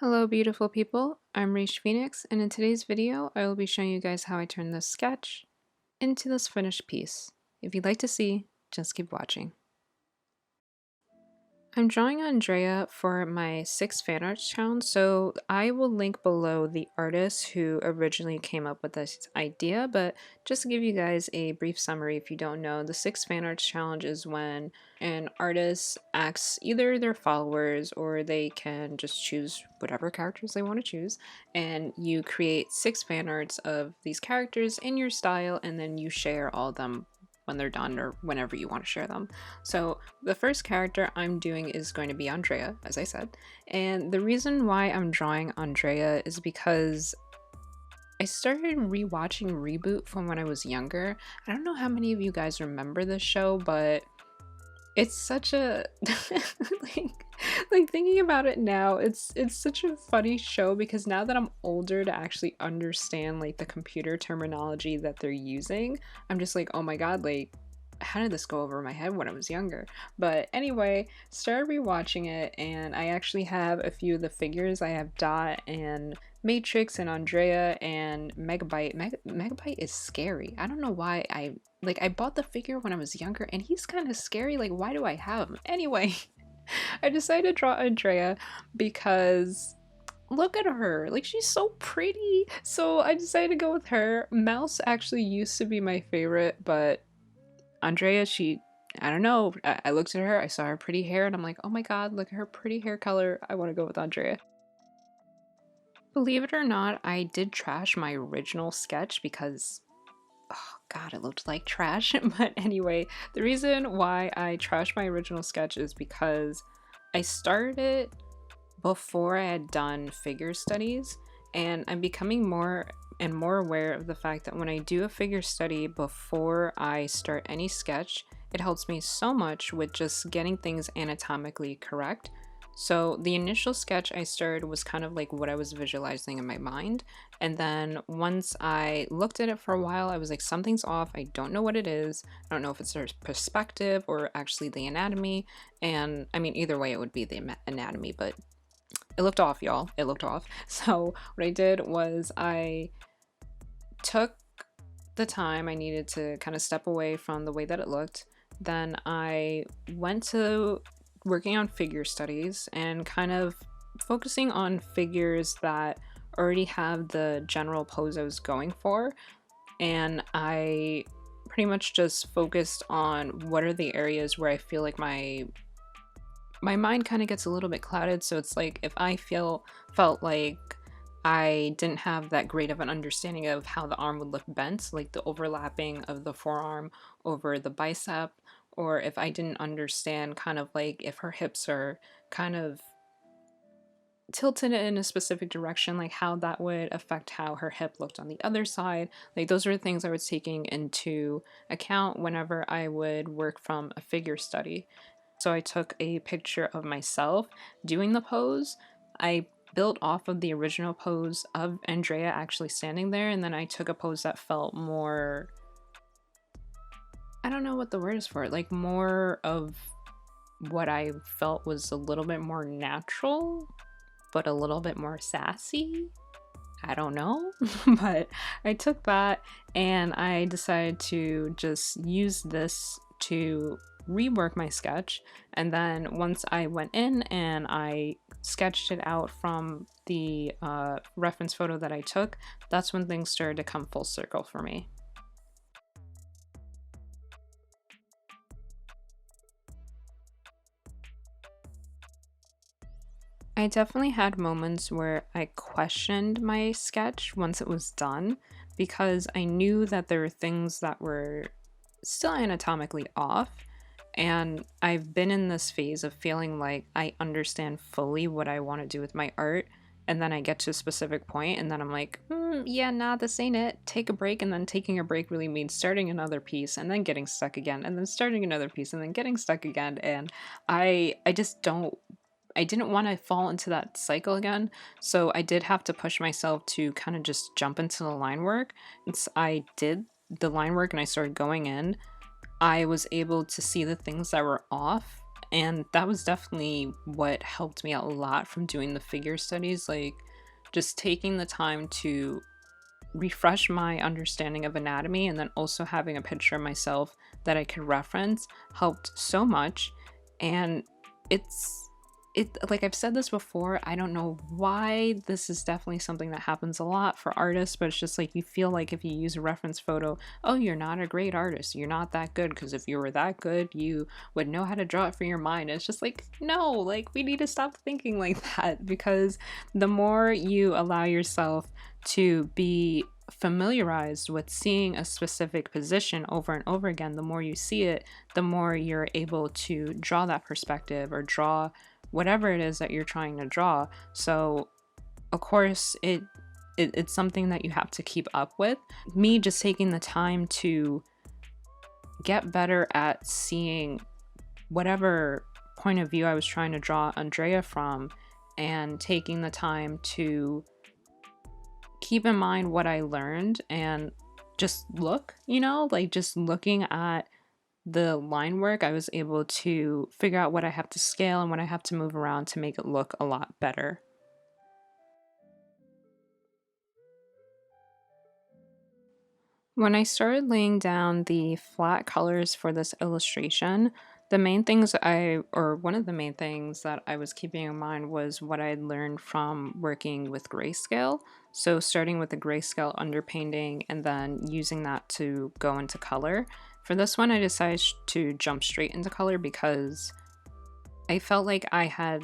Hello beautiful people, I'm RaishPhoenix, and in today's video I will be showing you guys how I turn this sketch into this finished piece. If you'd like to see, just keep watching. I'm drawing Andrea for my 6 fan arts challenge, so I will link below the artist who originally came up with this idea, but just to give you guys a brief summary if you don't know, the 6 fan arts challenge is when an artist asks either their followers or they can just choose whatever characters they want to choose, and you create 6 fan arts of these characters in your style and then you share all of them when they're done or whenever you want to share them. So the first character I'm doing is going to be Andrea, as I said. And the reason why I'm drawing Andrea is because I started rewatching ReBoot from when I was younger. I don't know how many of you guys remember this show, but it's such a like thinking about it now, it's such a funny show because now that I'm older to actually understand like the computer terminology that they're using, I'm just like, oh my god, like how did this go over my head when I was younger? But anyway, started rewatching it and I actually have a few of the figures. I have Dot and Matrix and Andrea and Megabyte. Megabyte is scary. I don't know why I bought the figure when I was younger and he's kind of scary. Like, why do I have him? Anyway, I decided to draw Andrea because look at her, like she's so pretty. So I decided to go with her. Mouse actually used to be my favorite, but Andrea, I don't know, I looked at her, I saw her pretty hair, and I'm like, oh my god, look at her pretty hair color. I want to go with Andrea. Believe it or not, I did trash my original sketch because, oh god, it looked like trash. But anyway, the reason why I trashed my original sketch is because I started it before I had done figure studies, and I'm becoming more and more aware of the fact that when I do a figure study before I start any sketch, it helps me so much with just getting things anatomically correct. So the initial sketch I started was kind of like what I was visualizing in my mind, and then once I looked at it for a while, I was like, something's off, I don't know what it is, I don't know if it's their perspective or actually the anatomy, and I mean either way it would be the anatomy, but it looked off, y'all. It looked off. So what I did was I took the time I needed to kind of step away from the way that it looked. Then I went to working on figure studies and kind of focusing on figures that already have the general pose I was going for. And I pretty much just focused on what are the areas where I feel like my mind kind of gets a little bit clouded. So it's like if I felt like I didn't have that great of an understanding of how the arm would look bent, like the overlapping of the forearm over the bicep, or if I didn't understand kind of like if her hips are kind of tilted in a specific direction, like how that would affect how her hip looked on the other side. Like those are the things I was taking into account whenever I would work from a figure study. So I took a picture of myself doing the pose. I built off of the original pose of Andrea actually standing there, and then I took a pose that felt more, I don't know what the word is for it, like more of what I felt was a little bit more natural, but a little bit more sassy. I don't know, but I took that and I decided to just use this to rework my sketch. And then once I went in and I sketched it out from the reference photo that I took, that's when things started to come full circle for me. I definitely had moments where I questioned my sketch once it was done because I knew that there were things that were still anatomically off. And I've been in this phase of feeling like I understand fully what I want to do with my art. And then I get to a specific point and then I'm like, yeah, nah, this ain't it. Take a break. And then taking a break really means starting another piece and then getting stuck again and then starting another piece and then getting stuck again. And I just don't, I didn't want to fall into that cycle again. So I did have to push myself to kind of just jump into the line work. I did the line work and I started going in. I was able to see the things that were off And that was definitely what helped me out a lot from doing the figure studies, like just taking the time to refresh my understanding of anatomy, and then also having a picture of myself that I could reference helped so much. And it's like I've said this before, I don't know why this is definitely something that happens a lot for artists, but it's just like you feel like if you use a reference photo, oh, you're not a great artist, you're not that good, because if you were that good, you would know how to draw it for your mind. It's just like, no, like we need to stop thinking like that, because the more you allow yourself to be familiarized with seeing a specific position over and over again, the more you see it, the more you're able to draw that perspective or draw whatever it is that you're trying to draw. So of course it's something that you have to keep up with. Me just taking the time to get better at seeing whatever point of view I was trying to draw Andrea from, and taking the time to keep in mind what I learned and just look, like just looking at the line work, I was able to figure out what I have to scale and what I have to move around to make it look a lot better. When I started laying down the flat colors for this illustration, one of the main things that I was keeping in mind was what I had learned from working with grayscale. So starting with the grayscale underpainting and then using that to go into color. For this one, I decided to jump straight into color because I felt like I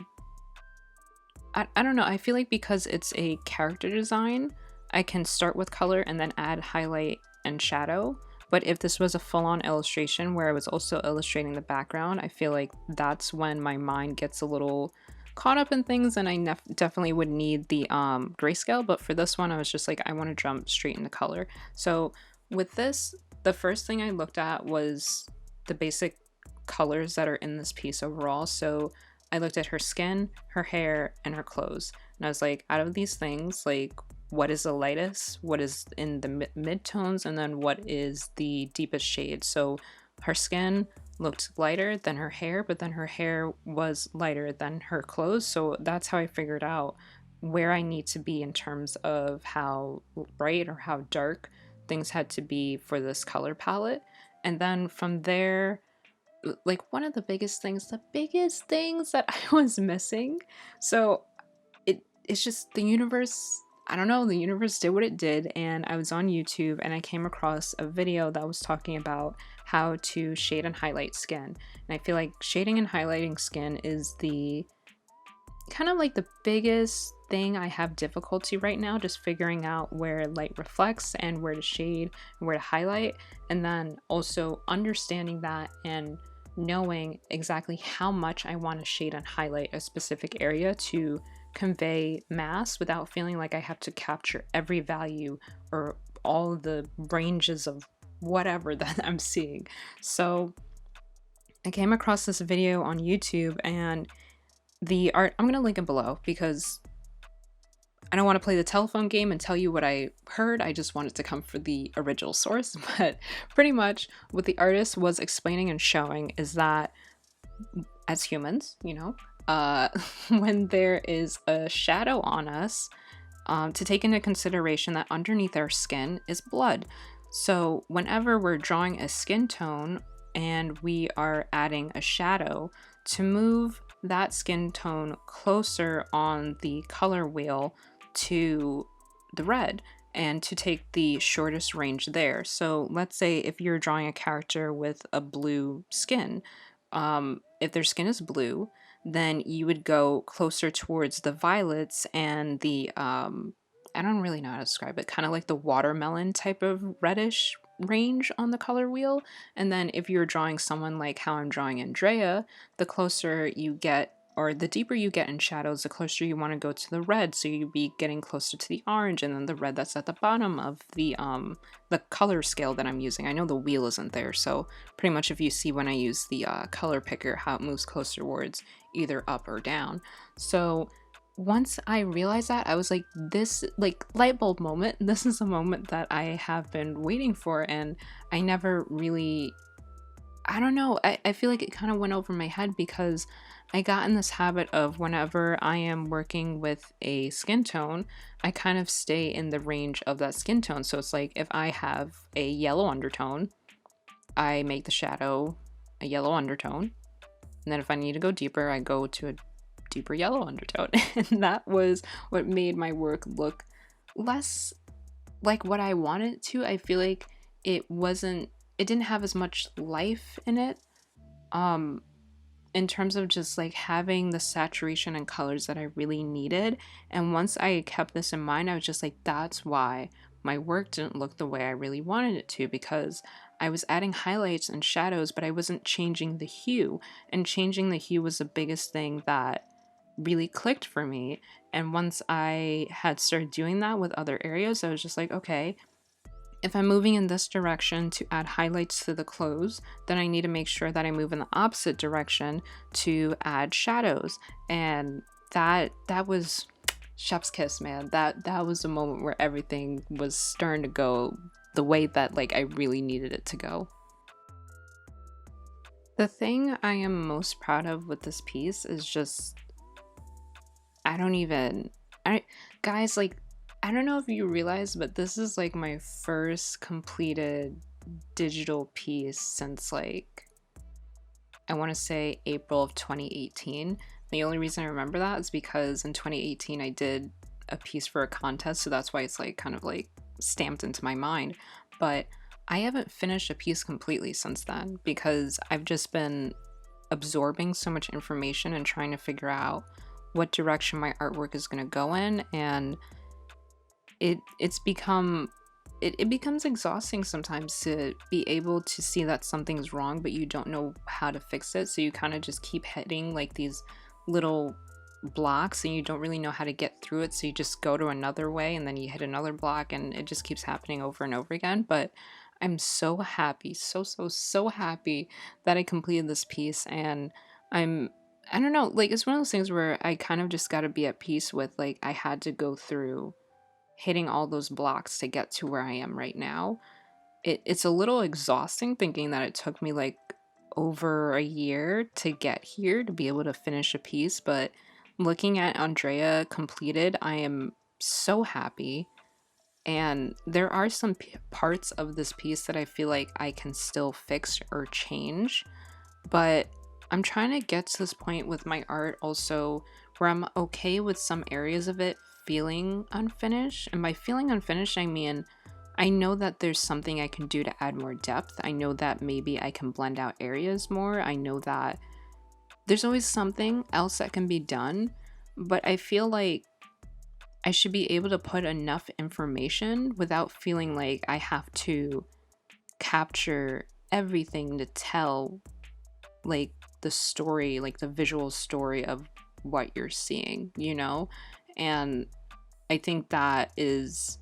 don't know, I feel like because it's a character design, I can start with color and then add highlight and shadow. But if this was a full-on illustration where I was also illustrating the background, I feel like that's when my mind gets a little caught up in things, and I definitely would need the grayscale. But for this one, I was just like, I want to jump straight into color. So with this, the first thing I looked at was the basic colors that are in this piece overall. So I looked at her skin, her hair, and her clothes. And I was like, out of these things, like, what is the lightest, what is in the mid-tones, and then what is the deepest shade. So her skin looked lighter than her hair, but then her hair was lighter than her clothes. So that's how I figured out where I need to be in terms of how bright or how dark things had to be for this color palette. And then from there, like one of the biggest things that I was missing. So it's just the universe, I don't know, the universe did what it did, and I was on YouTube and I came across a video that was talking about how to shade and highlight skin. And I feel like shading and highlighting skin is the kind of like the biggest thing I have difficulty right now, just figuring out where light reflects and where to shade and where to highlight, and then also understanding that and knowing exactly how much I want to shade and highlight a specific area to convey mass without feeling like I have to capture every value or all the ranges of whatever that I'm seeing. So I came across this video on YouTube, and the art, I'm going to link it below because I don't want to play the telephone game and tell you what I heard. I just wanted to come for the original source. But pretty much what the artist was explaining and showing is that as humans, when there is a shadow on us, to take into consideration that underneath our skin is blood. So whenever we're drawing a skin tone and we are adding a shadow, to move that skin tone closer on the color wheel to the red and to take the shortest range there. So let's say if you're drawing a character with a blue skin, if their skin is blue, then you would go closer towards the violets and the, I don't really know how to describe it, kind of like the watermelon type of reddish range on the color wheel. And then if you're drawing someone like how I'm drawing Andrea, the closer you get, or the deeper you get in shadows, the closer you want to go to the red, so you'd be getting closer to the orange and then the red that's at the bottom of the color scale that I'm using. I know the wheel isn't there, so pretty much if you see when I use the color picker how it moves closer towards either up or down. So once I realized that, I was like, this, like, light bulb moment, this is a moment that I have been waiting for, and I never really, I don't know. I feel like it kind of went over my head because I got in this habit of whenever I am working with a skin tone, I kind of stay in the range of that skin tone. So it's like if I have a yellow undertone, I make the shadow a yellow undertone. And then if I need to go deeper, I go to a deeper yellow undertone. And that was what made my work look less like what I wanted it to. I feel like it didn't have as much life in it. In terms of just like having the saturation and colors that I really needed. And once I kept this in mind, I was just like, that's why my work didn't look the way I really wanted it to, because I was adding highlights and shadows, but I wasn't changing the hue. And changing the hue was the biggest thing that really clicked for me. And once I had started doing that with other areas, I was just like, okay, if I'm moving in this direction to add highlights to the clothes, then I need to make sure that I move in the opposite direction to add shadows. And that was chef's kiss, man. That was the moment where everything was starting to go the way that like I really needed it to go. The thing I am most proud of with this piece is just guys, like, I don't know if you realize, but this is like my first completed digital piece since like, I want to say April of 2018. The only reason I remember that is because in 2018 I did a piece for a contest, so that's why it's like kind of like stamped into my mind. But I haven't finished a piece completely since then because I've just been absorbing so much information and trying to figure out what direction my artwork is going to go in. And it becomes exhausting sometimes to be able to see that something's wrong, but you don't know how to fix it. So you kind of just keep hitting like these little blocks and you don't really know how to get through it. So you just go to another way and then you hit another block and it just keeps happening over and over again. But I'm so happy, so happy that I completed this piece. And I don't know, like it's one of those things where I kind of just got to be at peace with like I had to go through hitting all those blocks to get to where I am right now. It's a little exhausting thinking that it took me like over a year to get here to be able to finish a piece, but looking at Andrea completed, I am so happy. And there are some parts of this piece that I feel like I can still fix or change, but I'm trying to get to this point with my art also where I'm okay with some areas of it feeling unfinished. And by feeling unfinished, I mean, I know that there's something I can do to add more depth. I know that maybe I can blend out areas more. I know that there's always something else that can be done, but I feel like I should be able to put enough information without feeling like I have to capture everything to tell like the story, like the visual story of what you're seeing, you know? And I think that is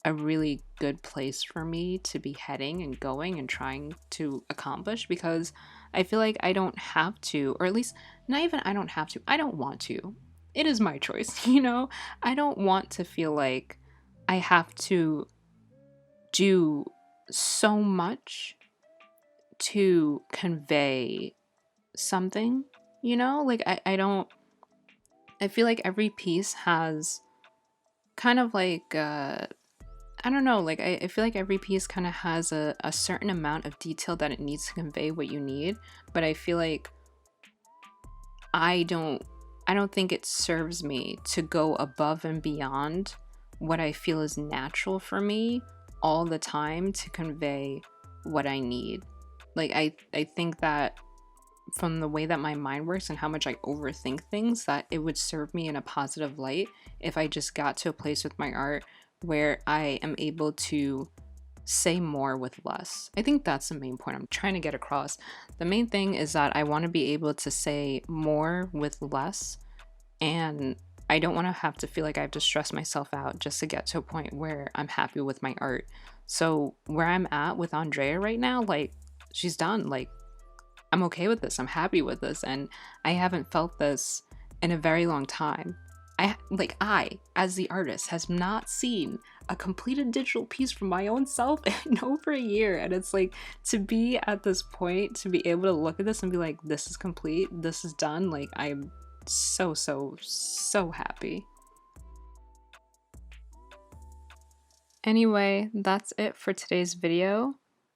a really good place for me to be heading and going and trying to accomplish, because I feel like I don't have to, or at least not even I don't have to, I don't want to. It is my choice, you know? I don't want to feel like I have to do so much to convey something, you know? Like I feel like every piece has kind of like I don't know, like I feel like every piece kind of has a certain amount of detail that it needs to convey what you need, but I feel like I don't think it serves me to go above and beyond what I feel is natural for me all the time to convey what I need. Like I think that from the way that my mind works and how much I overthink things, that it would serve me in a positive light if I just got to a place with my art where I am able to say more with less. I think that's the main point I'm trying to get across. The main thing is that I want to be able to say more with less, and I don't want to have to feel like I have to stress myself out just to get to a point where I'm happy with my art. So where I'm at with Andrea right now, like, she's done. Like, I'm okay with this. I'm happy with this. And I haven't felt this in a very long time. I, as the artist, has not seen a completed digital piece from my own self in over a year. And it's like, to be at this point, to be able to look at this and be like, this is complete, this is done, like I'm so happy. Anyway, that's it for today's video.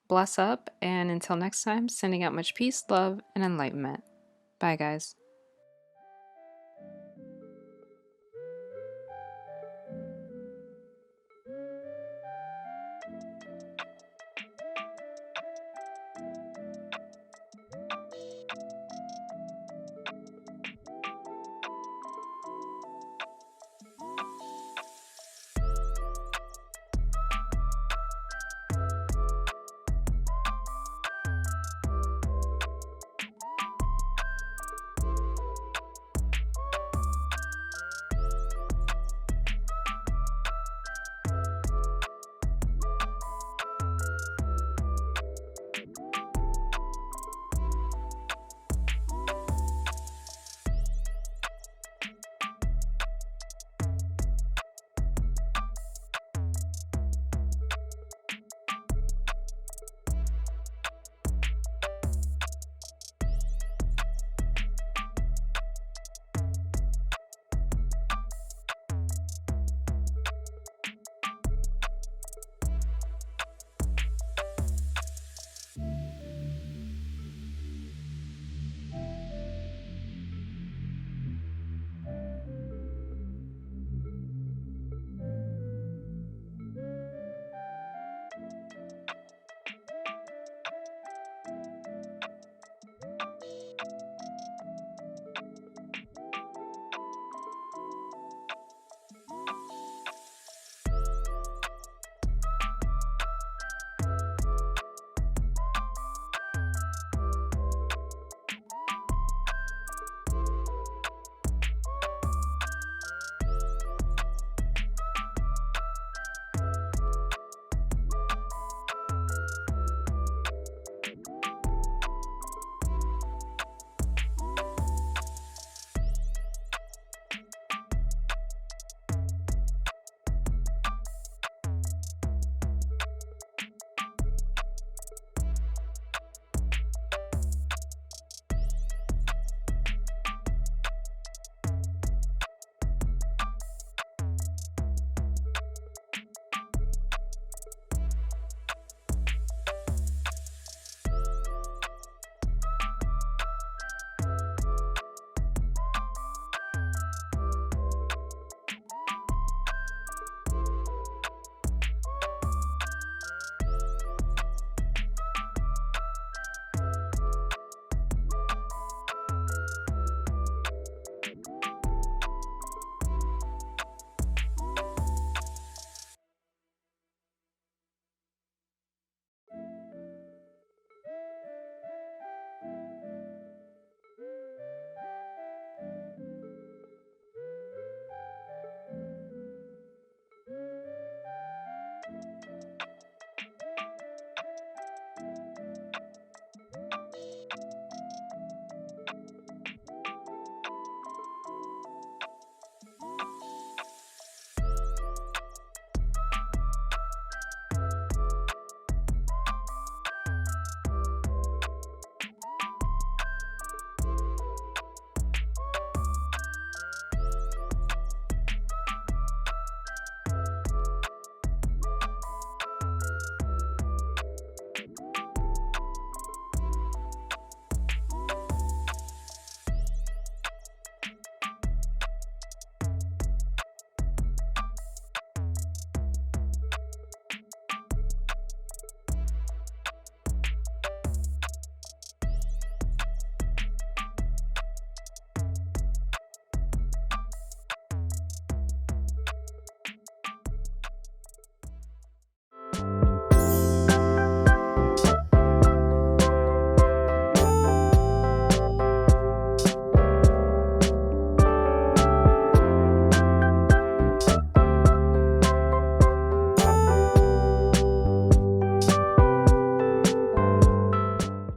Bless up, and until next time, sending out much peace, love, and enlightenment. Bye guys.